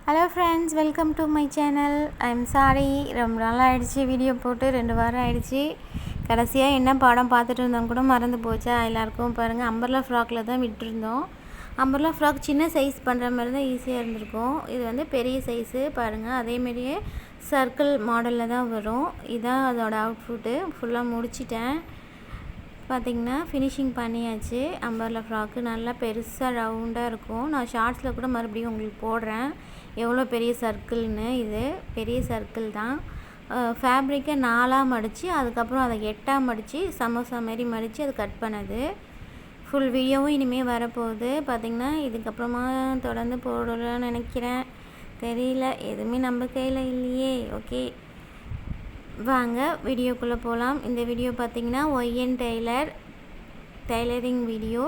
Hello friends, welcome to my channel. I am sorry, ரொம்ப நாள் ஆகிடுச்சி வீடியோ போட்டு 2 வாரம் ஆகிடுச்சி. கடைசியாக என்ன படம் பார்த்துட்டு இருந்தோம் கூட மறந்து போச்சா எல்லாருக்கும். பாருங்கள், அம்பர்லா ஃப்ராக்கில் தான் விட்டுருந்தோம். அம்பர்லா ஃப்ராக் சின்ன சைஸ் பண்ணுற மாதிரி தான் ஈஸியாக இருந்திருக்கும். இது வந்து பெரிய சைஸு பாருங்கள். அதேமாரியே சர்க்கிள் மாடலில் தான் வரும். இதுதான் அதோடய அவுட்ஃபுட்டு. ஃபுல்லாக முடிச்சிட்டேன். பார்த்திங்கன்னா ஃபினிஷிங் பண்ணியாச்சு. அம்பர்லா ஃப்ராக்கு நல்லா பெருசாக ரவுண்டாக இருக்கும். நான் ஷார்ட்ஸில் கூட மறுபடியும் உங்களுக்கு போடுறேன் எவ்வளோ பெரிய சர்க்கிள்னு. இது பெரிய சர்க்கிள் தான். ஃபேப்ரிக்கை 4ஆக மடித்து அதுக்கப்புறம் அதை 8ஆக மடித்து சமோசா மாரி மடித்து அது கட் பண்ணது. ஃபுல் வீடியோவும் இனிமேல் வரப்போகுது. பார்த்திங்கன்னா இதுக்கப்புறமா தொடர்ந்து போடலான்னு நினைக்கிறேன். தெரியல, எதுவுமே நம்ம கையில் இல்லையே. ஓகே, வாங்க வீடியோக்குள்ளே போகலாம். இந்த வீடியோ பார்த்திங்கன்னா ஒய்என் டெய்லரிங் வீடியோ.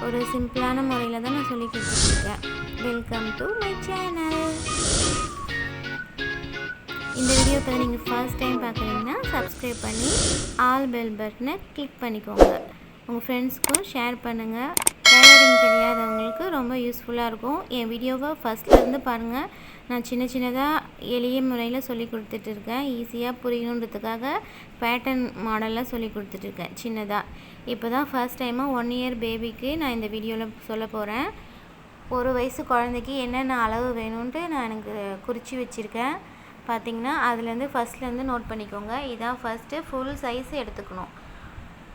ஒரு சிம்பிளான முறையில் தான் நான் சொல்லி கொடுத்துருக்கேன். Welcome to my channel. இந்த வீடியோ இப்போ நீங்கள் ஃபர்ஸ்ட் டைம் பார்க்குறீங்கன்னா சப்ஸ்கிரைப் பண்ணி ஆல் பெல் பட்டனை கிளிக் பண்ணிக்கோங்க. உங்கள் ஃப்ரெண்ட்ஸ்க்கும் ஷேர் பண்ணுங்கள். டெய்லரிங் தெரியாதவங்களுக்கு ரொம்ப யூஸ்ஃபுல்லாக இருக்கும். என் வீடியோவை ஃபஸ்ட்லேருந்து பாருங்கள். நான் சின்னதாக எளிய முறையில் சொல்லி கொடுத்துட்ருக்கேன். ஈஸியாக புரியணுன்றதுக்காக பேட்டர்ன் மாடலில் சொல்லி கொடுத்துட்ருக்கேன் சின்னதாக. இப்போ தான் ஃபர்ஸ்ட் டைமாக 1 இயர் பேபிக்கு நான் இந்த வீடியோவில் சொல்ல போகிறேன். 1 வயசு குழந்தைக்கு என்னென்ன அளவு வேணும்ன்ட்டு நான் எனக்கு குறித்து வச்சுருக்கேன். பார்த்திங்கன்னா அதுலேருந்து ஃபஸ்ட்லேருந்து நோட் பண்ணிக்கோங்க. இதான் ஃபஸ்ட்டு ஃபுல் சைஸ் எடுத்துக்கணும்.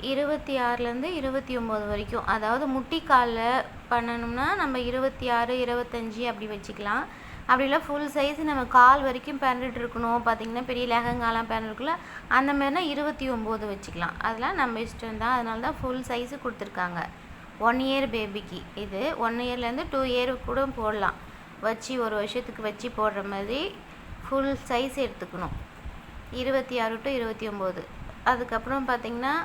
26லேருந்து 29 வரைக்கும். அதாவது முட்டிக்காலில் பண்ணணும்னா நம்ம 26, 25 அப்படி வச்சுக்கலாம். அப்படி இல்லை ஃபுல் சைஸ் நம்ம கால் வரைக்கும் பேரண்ட் இருக்கணும். பார்த்திங்கன்னா பெரிய லெஹங்காலாம் பேரண்ட் இருக்குல்ல, அந்த மாதிரினா 29 வச்சுக்கலாம். அதெல்லாம் நம்ம இஷ்டம் தான். அதனால தான் ஃபுல் சைஸு கொடுத்துருக்காங்க 1 இயர் பேபிக்கு. இது 1 இயர்லேருந்து 2 இயர் கூட போடலாம். வச்சு 1 வருஷத்துக்கு வச்சு போடுற மாதிரி ஃபுல் சைஸ் எடுத்துக்கணும். 26 to 29. அதுக்கப்புறம் பார்த்திங்கன்னா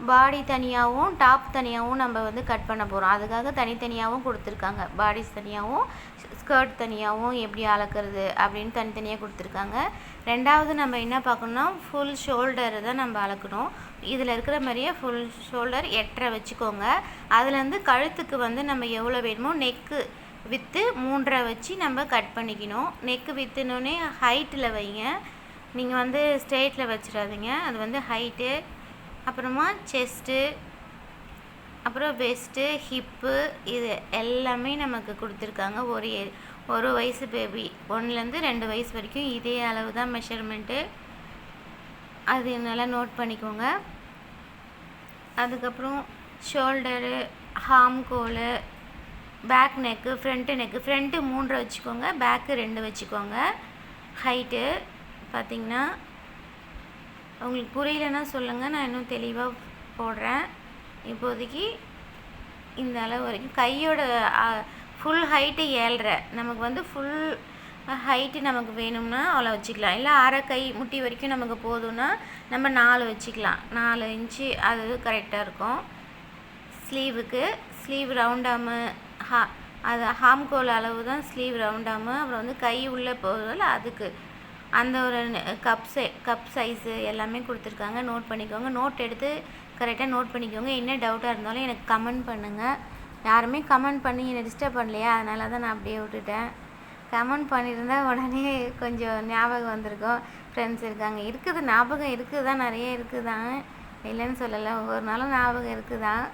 பாடி தனியாகவும் டாப் தனியாகவும் நம்ம வந்து கட் பண்ண போகிறோம். அதுக்காக தனித்தனியாகவும் கொடுத்துருக்காங்க. பாடிஸ் தனியாகவும் ஸ்கர்ட் தனியாகவும் எப்படி அளக்கிறது அப்படின்னு தனித்தனியாக கொடுத்துருக்காங்க. ரெண்டாவது நம்ம என்ன பார்க்கணுன்னா ஃபுல் ஷோல்டர் தான் நம்ம அளக்கணும். இதில் இருக்கிற மாதிரியே ஃபுல் ஷோல்டர் 8.5 வச்சுக்கோங்க. அதுலேருந்து கழுத்துக்கு வந்து நம்ம எவ்வளோ வேணுமோ நெக்கு வித்து 3.5 வச்சு நம்ம கட் பண்ணிக்கணும். நெக்கு வித்துனோடனே ஹைட்டில் வைங்க. நீங்கள் வந்து ஸ்ட்ரெயிட்டில் வச்சிடாதீங்க. அது வந்து ஹைட்டு, அப்புறமா செஸ்ட்டு, அப்புறம் வெஸ்ட்டு, ஹிப்பு, இது எல்லாமே நமக்கு கொடுத்துருக்காங்க. ஒரு வயசு பேபி 1லேருந்து 2 வயசு வரைக்கும் இதே அளவு தான் மெஷர்மெண்ட்டு. அது நல்லா நோட் பண்ணிக்கோங்க. அதுக்கப்புறம் ஷோல்டரு, ஹாம்கோலு, பேக் நெக்கு, ஃப்ரண்ட்டு 3 வச்சுக்கோங்க, பேக்கு 2 வச்சுக்கோங்க. ஹைட்டு பார்த்திங்கன்னா உங்களுக்கு புரியலன்னா சொல்லுங்கள், நான் இன்னும் தெளிவாக போடுறேன். இப்போதைக்கு இந்த அளவு வரைக்கும். கையோட ஃபுல் ஹைட்டு 7.5. நமக்கு வந்து ஃபுல் ஹைட்டு நமக்கு வேணும்னா அவ்வளோ வச்சுக்கலாம். இல்லை அரை கை முட்டி வரைக்கும் நமக்கு போதும்னா நம்ம 4 வச்சுக்கலாம். 4 இன்ச்சு அது கரெக்டாக இருக்கும். ஸ்லீவ் ரவுண்டாமு, அது ஹாம்கோல் அளவு தான் ஸ்லீவ் ரவுண்டாமு. அப்புறம் வந்து கை உள்ளே போகிறதில்ல, அதுக்கு அந்த ஒரு கப் சைஸு எல்லாமே கொடுத்துருக்காங்க. நோட் பண்ணிக்கோங்க. நோட் எடுத்து கரெக்டாக நோட் பண்ணிக்கோங்க. என்ன டவுட்டாக இருந்தாலும் எனக்கு கமெண்ட் பண்ணுங்கள். யாருமே கமெண்ட் பண்ணி என்னை டிஸ்டர்ப் பண்ணலையா, அதனால தான் நான் அப்படியே விட்டுட்டேன். கமெண்ட் பண்ணியிருந்தால் உடனே கொஞ்சம் ஞாபகம் வந்திருக்கும். ஃப்ரெண்ட்ஸ் இருக்காங்க, இருக்குது ஞாபகம் இருக்குது தான், நிறைய இருக்குது தான், இல்லைன்னு சொல்லலை. ஒவ்வொரு நாளும் ஞாபகம் இருக்குது தான்.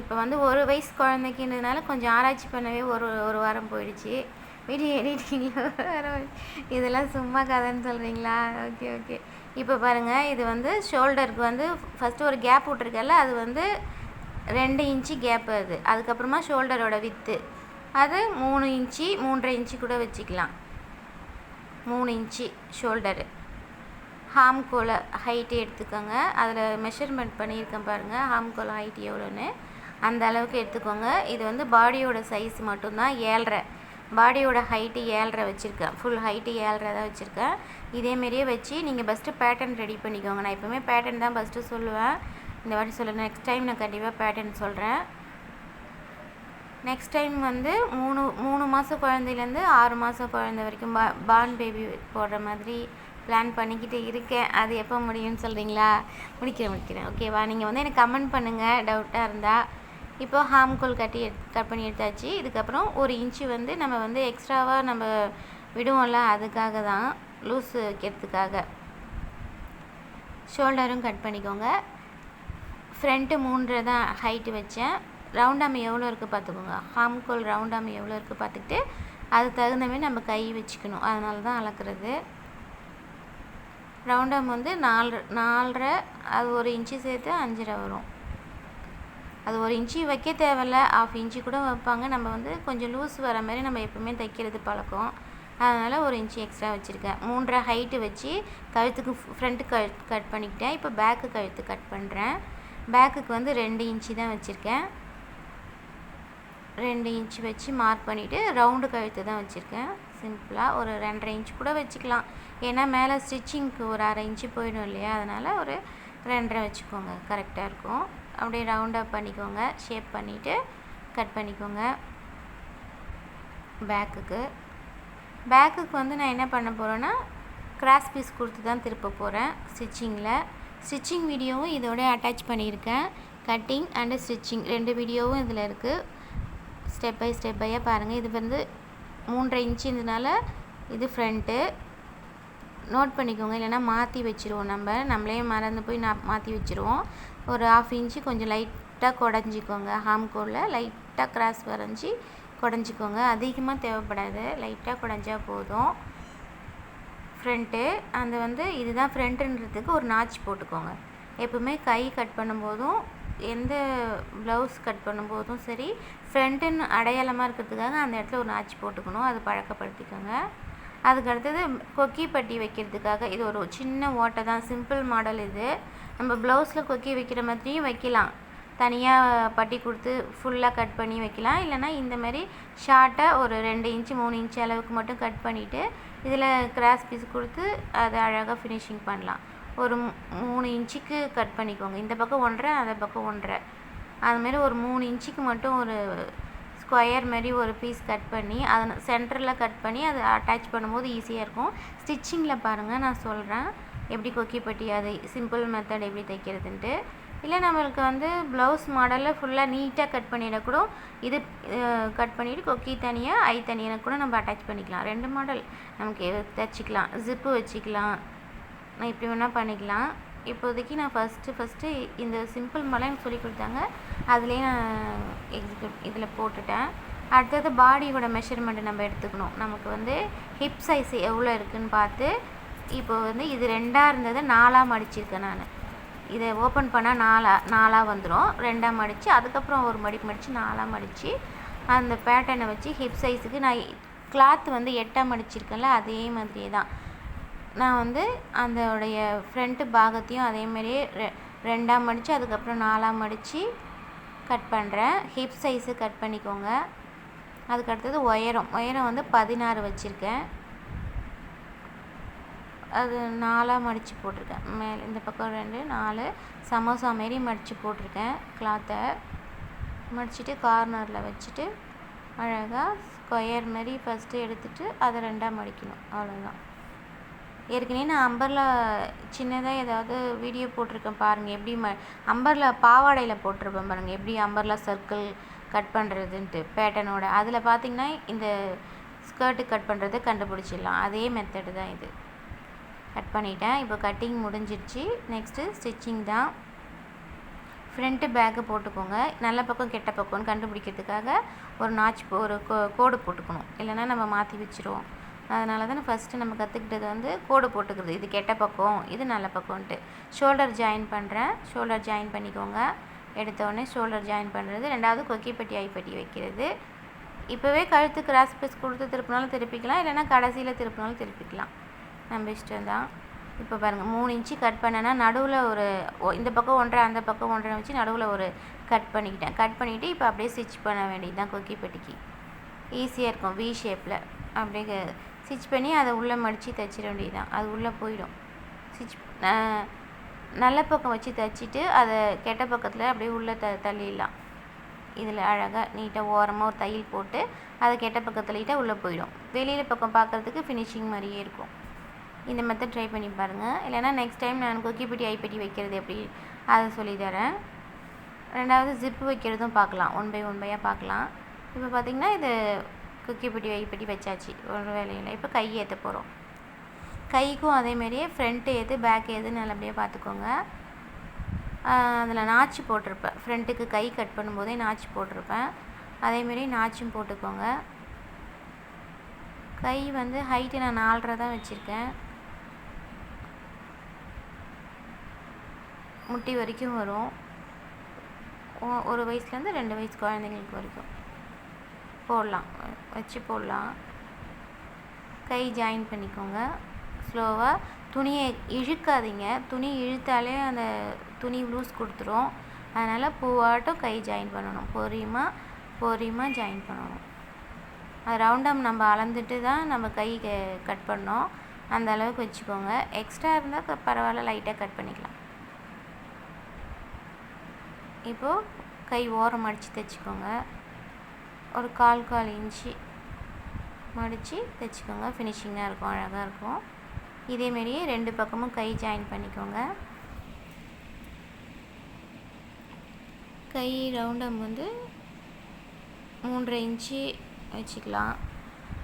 இப்போ வந்து 1 வயசு குழந்தைக்குன்றதுனால கொஞ்சம் ஆராய்ச்சி பண்ணவே ஒரு வாரம் போயிடுச்சு. வீடியோ எடிட்டிங்கில் இதெல்லாம் சும்மா கதைன்னு சொல்கிறீங்களா? ஓகே. இப்போ பாருங்கள், இது வந்து ஷோல்டருக்கு வந்து ஃபஸ்ட்டு ஒரு கேப் விட்ருக்கல, அது வந்து 2 இன்ச்சு கேப்பு. அதுக்கப்புறமா ஷோல்டரோட வித்து அது 3 இன்ச்சு, 3.5 இன்ச்சு கூட வச்சுக்கலாம். 3 இன்ச்சு ஷோல்டரு. ஹாம்கோலை ஹைட்டு எடுத்துக்கோங்க. அதில் மெஷர்மெண்ட் பண்ணியிருக்கேன் பாருங்கள், ஹாம்கோலை ஹைட் எவ்வளோன்னு அந்த அளவுக்கு எடுத்துக்கோங்க. இது வந்து பாடியோட சைஸ் மட்டும்தான் 7.5. பாடியோட ஹைட்டு 7.5 வச்சுருக்கேன். ஃபுல் ஹைட்டு 7.5 தான் வச்சுருக்கேன். இதேமாரியே வச்சு நீங்கள் ஃபஸ்ட்டு பேட்டர்ன் ரெடி பண்ணிக்கோங்க. நான் எப்போவுமே பேட்டர்ன் தான் ஃபஸ்ட்டு சொல்லுவேன். இந்த வாட்டி சொல்லுவேன். நெக்ஸ்ட் டைம் நான் கண்டிப்பாக பேட்டர்ன் சொல்கிறேன். நெக்ஸ்ட் டைம் வந்து 3 மாத குழந்தையிலேருந்து 6 மாத குழந்தை வரைக்கும் பார்ன் பேபி போடுற மாதிரி பிளான் பண்ணிக்கிட்டு இருக்கேன். அது எப்போ முடியும்னு சொல்கிறீங்களா? முடிக்கிறேன். ஓகேவா? நீங்கள் வந்து எனக்கு கமெண்ட் பண்ணுங்கள் டவுட்டாக இருந்தால். இப்போ ஹாம்கோல் கட் பண்ணி எடுத்தாச்சு. இதுக்கப்புறம் 1 இன்ச்சு வந்து நம்ம வந்து எக்ஸ்ட்ராவாக நம்ம விடுவோம்ல, அதுக்காக தான் லூஸ் வைக்கிறதுக்காக. ஷோல்டரும் கட் பண்ணிக்கோங்க. ஃப்ரண்ட்டு 3 தான் ஹைட்டு வச்சேன். ரவுண்டாம் எவ்வளோ இருக்குது பார்த்துக்கோங்க. ஹாம்கோல் ரவுண்டாம் எவ்வளோ இருக்குது பார்த்துக்கிட்டு அதுக்கு தகுந்த மாதிரி நம்ம கை வச்சுக்கணும். அதனால தான் அளக்குறது. ரவுண்டாம் வந்து 4.5, அது 1 இன்ச்சு சேர்த்து 5.5 வரும். அது 1 இன்ச்சு வைக்க தேவையில்ல, 1/2 இன்ச்சு கூட வைப்பாங்க. நம்ம வந்து கொஞ்சம் லூஸ் வர மாதிரி நம்ம எப்போவுமே தைக்கிறது பழக்கம். அதனால் 1 இன்ச்சு எக்ஸ்ட்ரா வச்சுருக்கேன். 3.5 ஹைட்டு வச்சு கழுத்துக்கு ஃப்ரண்ட்டு கட் பண்ணிக்கிட்டேன். இப்போ பேக்கு கழுத்து கட் பண்ணுறேன். பேக்குக்கு வந்து 2 இன்ச்சு தான் வச்சுருக்கேன். 2 இன்ச்சு வச்சு மார்க் பண்ணிவிட்டு ரவுண்டு கழுத்து தான் வச்சுருக்கேன். சிம்பிளாக ஒரு 2.5 இன்ச்சு கூட வச்சுக்கலாம். ஏன்னா மேலே ஸ்டிச்சிங்க்கு ஒரு 1/2 இன்ச்சு போயிடும் இல்லையா, அதனால் ஒரு 2.5 வச்சுக்கோங்க, கரெக்டாக இருக்கும். அப்படியே ரவுண்டாக பண்ணிக்கோங்க. ஷேப் பண்ணிவிட்டு கட் பண்ணிக்கோங்க. பேக்குக்கு வந்து நான் என்ன பண்ண போகிறேன்னா கிராஸ் பீஸ் கொடுத்து தான் திருப்ப போகிறேன் ஸ்டிச்சிங்கில். ஸ்டிச்சிங் வீடியோவும் இதோட அட்டாச் பண்ணியிருக்கேன். கட்டிங் அண்டு ஸ்டிச்சிங் 2 வீடியோவும் இதில் இருக்குது. ஸ்டெப் பையாக பாருங்கள். இது வந்து 3.5 இன்ச்சுனால இது ஃப்ரண்ட்டு நோட் பண்ணிக்கோங்க, இல்லைனா மாற்றி வச்சுருவோம். நம்மளே மறந்து போய் மாற்றி வச்சுருவோம். ஒரு 1/2 இன்ச்சு கொஞ்சம் லைட்டாக குடஞ்சிக்கோங்க. ஹாம்கோலில் லைட்டாக கிராஸ் வரைஞ்சி குடஞ்சிக்கோங்க. அதிகமாக தேவைப்படாது, லைட்டாக குடஞ்சா போதும். ஃப்ரண்ட்டு அந்த வந்து இதுதான் ஃப்ரண்ட்டுன்றதுக்கு ஒரு நாச் போட்டுக்கோங்க. எப்பவுமே கை கட் பண்ணும்போதும் எந்த ப்ளவுஸ் கட் பண்ணும்போதும் சரி, ஃப்ரண்ட்டுன்னு அடையாளமாக இருக்கிறதுக்காக அந்த இடத்துல ஒரு நாச் போட்டுக்கணும். அது பழக்கப்படுத்திக்கோங்க. அதுக்கு அடுத்தது கொக்கி பட்டி வைக்கிறதுக்காக இது ஒரு சின்ன ஓட்டை தான். சிம்பிள் மாடல் இது. நம்ம ப்ளவுஸில் கொக்கி வைக்கிற மாதிரியும் வைக்கலாம். தனியாக பட்டி கொடுத்து ஃபுல்லாக கட் பண்ணி வைக்கலாம். இல்லைனா இந்த மாதிரி ஷார்ட்டாக ஒரு 2 இன்ச்சு 3 இன்ச்சு அளவுக்கு மட்டும் கட் பண்ணிவிட்டு இதில் கிராஸ் பீஸ் கொடுத்து அதை அழகாக ஃபினிஷிங் பண்ணலாம். ஒரு 3 இன்ச்சுக்கு கட் பண்ணிக்கோங்க. இந்த பக்கம் 1.5, அந்த பக்கம் 1.5, அதுமாரி ஒரு 3 இன்ச்சுக்கு மட்டும் ஒரு ஸ்கொயர் மாதிரி ஒரு பீஸ் கட் பண்ணி அதை சென்டரில் கட் பண்ணி அதை அட்டாச் பண்ணும்போது ஈஸியாக இருக்கும். ஸ்டிச்சிங்கில் பாருங்கள், நான் சொல்கிறேன் எப்படி கொக்கி பட்டி அது சிம்பிள் மெத்தட் எப்படி தைக்கிறதுன்ட்டு. இல்லை நம்மளுக்கு வந்து ப்ளவுஸ் மாடலில் ஃபுல்லாக நீட்டாக கட் பண்ணிடக்கூட இது கட் பண்ணிவிட்டு கொக்கி தனியாக ஐ தனியாக கூட நம்ம அட்டாச் பண்ணிக்கலாம். 2 மாடல் நமக்கு தைச்சிக்கலாம். ஜிப்பு வச்சுக்கலாம், நான் இப்படி வேணால் பண்ணிக்கலாம். இப்போதைக்கு நான் ஃபஸ்ட்டு இந்த சிம்பிள் மாடல் எனக்கு சொல்லி கொடுத்தாங்க. அதுலேயே நான் இதில் போட்டுட்டேன். அடுத்தது பாடியோட மெஷர்மெண்ட்டு நம்ம எடுத்துக்கணும். நமக்கு வந்து ஹிப் சைஸ் எவ்வளோ இருக்குதுன்னு பார்த்து இப்போ வந்து இது 2ஆக இருந்தது 4ஆக மடிச்சிருக்கேன். நான் இதை ஓப்பன் பண்ணால் 4ஆக வந்துடும். 2ஆக மடித்து அதுக்கப்புறம் ஒரு மடிப்பு மடித்து 4ஆக மடித்து அந்த பேட்டர்னை வச்சு ஹிப் சைஸுக்கு நான் கிளாத் வந்து 8ஆக மடிச்சிருக்கேன்ல, அதே மாதிரியே தான் நான் வந்து அதோடைய ஃப்ரண்ட்டு பாகத்தையும் அதேமாரியே 2ஆக மடித்து அதுக்கப்புறம் 4ஆக மடித்து கட் பண்ணுறேன். ஹிப் சைஸு கட் பண்ணிக்கோங்க. அதுக்கடுத்தது உயரம் வந்து 16 வச்சுருக்கேன். அது 4ஆக மடித்து போட்டிருக்கேன். மேலே இந்த பக்கம் 2 4 சமோசா மாரி மடித்து போட்டிருக்கேன். கிளாத்தை மடிச்சுட்டு கார்னரில் வச்சுட்டு அழகாக ஸ்கொயர் மாதிரி ஃபஸ்ட்டு எடுத்துகிட்டு அதை 2ஆக மடிக்கணும். அவ்வளோதான். ஏற்கனவே நான் அம்பர்லா சின்னதாக ஏதாவது வீடியோ போட்டிருக்கேன் பாருங்கள். எப்படி அம்பர்லா பாவாடையில் போட்டிருப்பேன் பாருங்கள், எப்படி அம்பர்லா சர்க்கிள் கட் பண்ணுறதுன்ட்டு பேட்டர்னோட. அதில் பார்த்திங்கன்னா இந்த ஸ்கர்ட்டு கட் பண்ணுறதை கண்டுபிடிச்சிடலாம். அதே மெத்தடு தான் இது. கட் பண்ணிட்டேன். இப்போ கட்டிங் முடிஞ்சிடுச்சு. நெக்ஸ்ட்டு ஸ்டிச்சிங் தான். ஃப்ரண்ட்டு பேக்கு போட்டுக்கோங்க. நல்ல பக்கம் கெட்ட பக்கம்னு கண்டுபிடிக்கிறதுக்காக ஒரு நாச் ஒரு கோடு போட்டுக்கணும், இல்லைனா நம்ம மாற்றி வச்சுருவோம். அதனால தான் ஃபஸ்ட்டு நம்ம கற்றுக்கிட்டது வந்து கோடு போட்டுக்கிறது. இது கெட்ட பக்கம், இது நல்ல பக்கம்ன்ட்டு. ஷோல்டர் ஜாயின் பண்ணுறேன். ஷோல்டர் ஜாயின் பண்ணிக்கோங்க. எடுத்தோடனே ஷோல்டர் ஜாயின் பண்ணுறது. 2வது கொக்கிப்பட்டி ஐப்பட்டி வைக்கிறது. இப்போவே கழுத்து கிராஸ் பீஸ் கொடுத்து திருப்பினாலும் திருப்பிக்கலாம், இல்லைனா கடைசியில் திருப்பினாலும் திருப்பிக்கலாம், நம்ம இஷ்டம் தான். இப்போ பாருங்கள் 3 இன்ச்சு கட் பண்ணேன்னா நடுவில் ஒரு இந்த பக்கம் 1.5 அந்த பக்கம் 1.5 வச்சு நடுவில் ஒரு கட் பண்ணிக்கிட்டேன். கட் பண்ணிவிட்டு இப்போ அப்படியே ஸ்டிச் பண்ண வேண்டியது தான். கொக்கிப்பட்டிக்கு ஈஸியாக இருக்கும். வி ஷேப்பில் அப்படியே ஸ்டிச் பண்ணி அதை உள்ளே மடித்து தைச்சிட வேண்டியது தான். அது உள்ளே போயிடும். ஸ்டிச் நல்ல பக்கம் வச்சு தைச்சிட்டு அதை கெட்ட பக்கத்தில் அப்படியே உள்ளே தள்ளிடலாம். இதில் அழகாக நீட்டாக ஓரமாக ஒரு தையல் போட்டு அதை கெட்ட பக்கத்துலிட்டால் உள்ளே போயிடும். வெளியில் பக்கம் பார்க்குறதுக்கு ஃபினிஷிங் மாதிரியே இருக்கும். இந்த மெத்தட் ட்ரை பண்ணி பாருங்கள். இல்லைனா நெக்ஸ்ட் டைம் நான் கொக்கிப்பட்டி ஐப்பட்டி வைக்கிறது எப்படி அதை சொல்லித்தரேன். ரெண்டாவது ஜிப்பு வைக்கிறதும் பார்க்கலாம், ஒன் பை பார்க்கலாம். இப்போ பார்த்திங்கன்னா இது குக்கி பெட்டி வைப்பெட்டி வச்சாச்சு ஒரு வேலையில். இப்போ கை ஏற்ற போகிறோம். கைக்கும் அதேமாரியே ஃப்ரண்ட்டு எது பேக் எதுன்னு நல்லபடியாக பார்த்துக்கோங்க. அதில் நாச்சு போட்டிருப்பேன், ஃப்ரண்ட்டுக்கு கை கட் பண்ணும்போதே நாச்சு போட்டிருப்பேன், அதேமாரி நாச்சும் போட்டுக்கோங்க. கை வந்து ஹைட்டு நான் 4.5 தான் வச்சுருக்கேன், முட்டி வரைக்கும் வரும். 1 வயசுலேருந்து 2 வயசு குழந்தைங்களுக்கு வரைக்கும் போடலாம், வச்சு போடலாம். கை ஜாயின் பண்ணிக்கோங்க ஸ்லோவாக. துணியை இழுக்காதீங்க, துணி இழுத்தாலே அந்த துணி லூஸ் கொடுத்துரும். அதனால் பூவாட்டம் கை ஜாயின் பண்ணணும், பொறியமாக ஜாயின் பண்ணணும். அது ரவுண்டாக நம்ம அளந்துட்டு தான் நம்ம கை கட் பண்ணோம், அந்த அளவுக்கு வச்சுக்கோங்க. எக்ஸ்ட்ரா இருந்தால் பரவாயில்ல, லைட்டாக கட் பண்ணிக்கலாம். இப்போது கை ஓரம் மடித்து தைச்சிக்கோங்க, ஒரு 1/4 இன்ச்சு மடித்து தைச்சிக்கோங்க. ஃபினிஷிங்காக இருக்கும், அழகாக இருக்கும். இதேமாரியே 2 பக்கமும் கை ஜாயின் பண்ணிக்கோங்க. கை ரவுண்டம் வந்து 3.5 இன்ச்சு வச்சுக்கலாம்,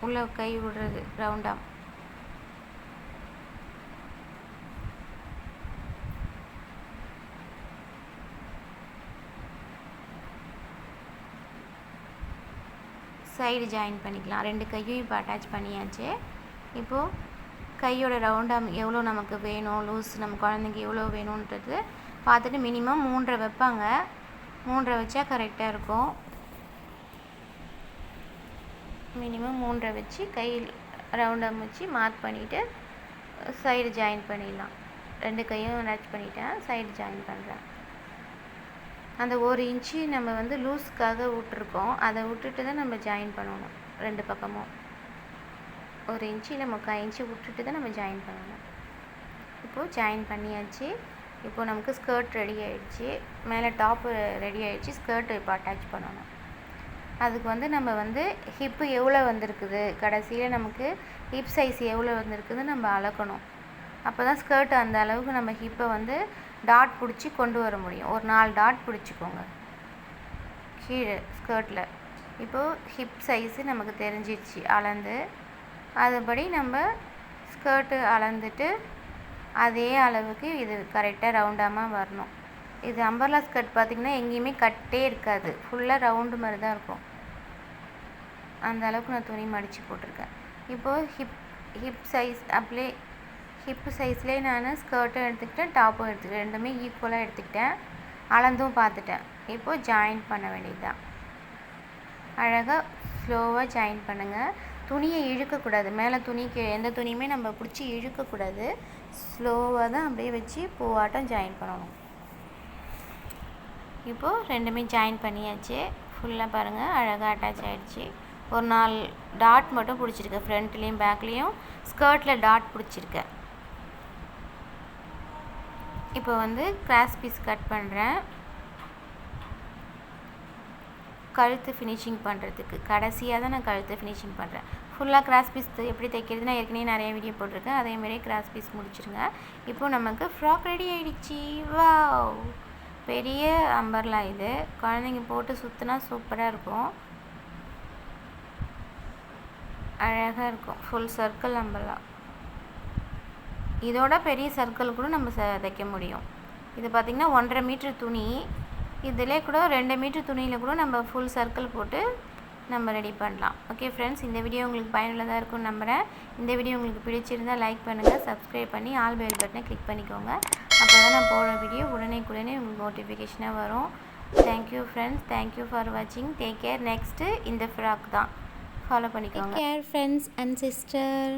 உள்ளே கை விடுறது ரவுண்டாக. சைடு ஜாயின் பண்ணிக்கலாம். 2 கையும் இப்போ அட்டாச் பண்ணியாச்சு. இப்போது கையோட ரவுண்டாக எவ்வளோ நமக்கு வேணும், லூஸ் நம்ம குழந்தைங்க எவ்வளோ வேணுன்றது பார்த்துட்டு மினிமம் 3.5 வைப்பாங்க. 3.5 வச்சா கரெக்டாக இருக்கும். மினிமம் 3.5 வச்சு கை ரவுண்டாக வச்சு மார்க் பண்ணிவிட்டு சைடு ஜாயின் பண்ணிடலாம். 2 கையும் அட்டாச் பண்ணிவிட்டேன், சைடு ஜாயின் பண்ணுறேன். அந்த 1 இன்ச்சு நம்ம வந்து லூஸ்க்காக விட்டுருக்கோம், அதை விட்டுட்டு தான் நம்ம ஜாயின் பண்ணணும். 2 பக்கமும் 1 இன்ச்சு இல்லை 3/4 இன்ச்சு விட்டுட்டு தான் நம்ம ஜாயின் பண்ணணும். இப்போது ஜாயின் பண்ணியாச்சு. இப்போது நமக்கு ஸ்கர்ட் ரெடி ஆகிடுச்சு, மேலே டாப்பு ரெடி ஆகிடுச்சு. ஸ்கர்ட்டு இப்போ அட்டாச் பண்ணணும். அதுக்கு வந்து நம்ம வந்து ஹிப்பு எவ்வளோ வந்திருக்குது, கடைசியில் நமக்கு ஹிப் சைஸ் எவ்வளோ வந்திருக்குதுன்னு நம்ம அளக்கணும். அப்போ தான் ஸ்கர்ட் அந்த அளவுக்கு நம்ம ஹிப்பை வந்து டாட் பிடிச்சி கொண்டு வர முடியும். ஒரு 4 டாட் பிடிச்சிக்கோங்க கீழே ஸ்கர்ட்டில். இப்போது ஹிப் சைஸு நமக்கு தெரிஞ்சிடுச்சு அளந்து. அதுபடி நம்ம ஸ்கர்ட்டு அளந்துட்டு அதே அளவுக்கு இது கரெக்டாக ரவுண்டாமல் வரணும். இது அம்பர்லா ஸ்கர்ட் பார்த்திங்கன்னா எங்கேயுமே கட்டே இருக்காது, ஃபுல்லாக ரவுண்டு மாதிரி தான் இருக்கும். அந்த அளவுக்கு நான் துணி மடித்து போட்டிருக்கேன். இப்போது ஹிப் சைஸ் அப்படியே ஹிப்பு சைஸ்லேயே நான் ஸ்கர்ட்டும் எடுத்துக்கிட்டேன், டாப்பும் எடுத்துக்கிட்டேன், ரெண்டுமே ஈக்குவலாக எடுத்துக்கிட்டேன், அளந்தும் பார்த்துட்டேன். இப்போது ஜாயின் பண்ண வேண்டியது தான். அழகாக ஸ்லோவாக ஜாயின் பண்ணுங்கள். துணியை இழுக்கக்கூடாது, மேலே துணிக்கு எந்த துணியுமே நம்ம பிடிச்சி இழுக்கக்கூடாது. ஸ்லோவாக தான் அப்படியே வச்சு பூவாட்டம் ஜாயின் பண்ணணும். இப்போது ரெண்டுமே ஜாயின் பண்ணியாச்சு. ஃபுல்லாக பாருங்கள் அழகாக அட்டாச் ஆகிடுச்சு. ஒரு 4 டாட் மட்டும் பிடிச்சிருக்கேன், ஃப்ரண்ட்லேயும் பேக்லேயும் ஸ்கர்ட்டில் டாட் பிடிச்சிருக்கேன். இப்போ வந்து கிராஸ் பீஸ் கட் பண்ணுறேன். கழுத்து ஃபினிஷிங் பண்ணுறதுக்கு கடைசியாக தான் நான் கழுத்து ஃபினிஷிங் பண்ணுறேன். ஃபுல்லாக கிராஸ் பீஸ் எப்படி தைக்கிறது நான் ஏற்கனவே நிறைய வீடியோ போட்டிருக்கேன், அதேமாதிரி கிராஸ் பீஸ் முடிச்சிருங்க. இப்போது நமக்கு ஃப்ராக் ரெடி ஆகிடுச்சி. வாவ், பெரிய அம்பர்லா இது, குழந்தைங்க போட்டு சுற்றினா சூப்பராக இருக்கும், அழகாக இருக்கும். Full circle umbrella. இதோட பெரிய சர்க்கிள் கூட நம்ம தைக்க முடியும். இது பார்த்திங்கன்னா 1.5 மீட்டர் துணி, இதிலே கூட 2 மீட்டர் துணியில் கூட நம்ம ஃபுல் சர்க்கிள் போட்டு நம்ம ரெடி பண்ணலாம். ஓகே ஃப்ரெண்ட்ஸ், இந்த வீடியோ உங்களுக்கு பயனுள்ளதாக இருக்கும்னு நம்புகிறேன். இந்த வீடியோ உங்களுக்கு பிடிச்சிருந்தால் லைக் பண்ணுங்கள், சப்ஸ்கிரைப் பண்ணி ஆல் பெல் பட்டனை கிளிக் பண்ணிக்கோங்க. அப்போ தான் நான் போடுற வீடியோ உடனே உங்களுக்கு நோட்டிஃபிகேஷனாக வரும். தேங்க்யூ ஃப்ரெண்ட்ஸ், தேங்க்யூ ஃபார் வாட்சிங். Take care. நெக்ஸ்ட்டு இந்த ஃப்ராக் தான் ஃபாலோ பண்ணிக்கோங்க. Take care friends and sister.